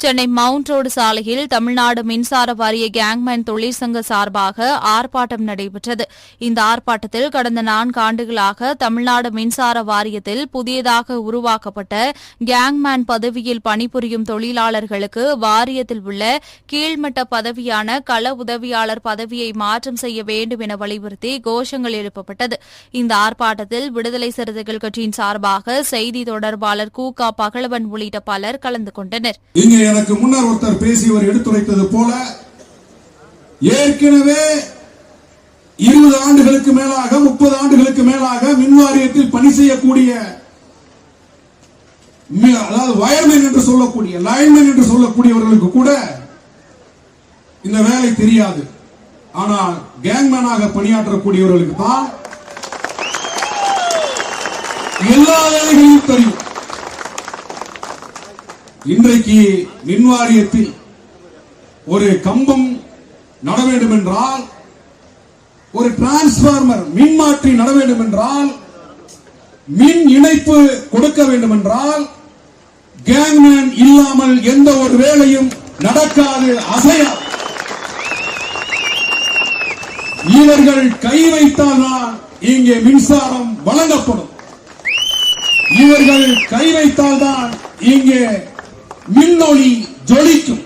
Chennai mount road சாலையில் தமிழ்நாடு மின்சார வாரிய கேங்மேன் தொழிற்சங்க சார்பாக ஆர்ப்பாட்டம் நடைபெற்றது. இந்த ஆர்ப்பாட்டத்தில் கடந்த 4 ஆண்டுகளாக தமிழ்நாடு மின்சார வாரியத்தில் புதியதாக உருவாக்கப்பட்ட கேங்மேன் பதவியில் பணிபுரியும் தொழிலாளர்களுக்கு வாரியத்தில் உள்ள கீழ்மட்ட பதவியான கள உதவியாளர் பதவியை மாற்றம் செய்ய வேண்டும் என வலியுறுத்தி கோஷங்கள் எழுப்பப்பட்டது. இந்த ஆர்ப்பாட்டத்தில் விடுதலை சிறுத்தைகள் கட்சியின் சார்பாக செய்தி தொடர்பாளர் கு.க. பகலவன் உள்ளிட்ட பலர் கலந்து கொண்டனர். எனக்கு முன்னர் ஒருத்தர் பேசியவர் எடுத்துரைத்தது போல ஏற்கனவே 20 ஆண்டுகளுக்கு மேலாக 30 ஆண்டுகளுக்கு மேலாக மின்வாரியத்தில் பணி செய்யக்கூடிய அதாவது வயர்மேன் என்று சொல்லக்கூடிய லைன்மேன் என்று சொல்லக்கூடியவர்களுக்கு கூட இந்த வேலை தெரியாது. ஆனால் கேங்மேனாக பணியாற்றக்கூடியவர்களுக்கு தான் எல்லா வேலைகளையும் தெரியும். இன்றைக்கு மின்வாரியத்தில் ஒரு கம்பம் நட வேண்டும் என்றால், ஒரு டிரான்ஸ்பார்மர் மின்மாற்றி நட வேண்டும் என்றால், மின் இணைப்பு கொடுக்க வேண்டும் என்றால் கேங்மேன் இல்லாமல் எந்த ஒரு வேலையும் நடக்காது, அசையாது. இவர்கள் கை வைத்தால்தான் இங்கே மின்சாரம் வழங்கப்படும். இவர்கள் கை வைத்தால்தான் இங்கே மின்னொளி ஜொலிக்கும்.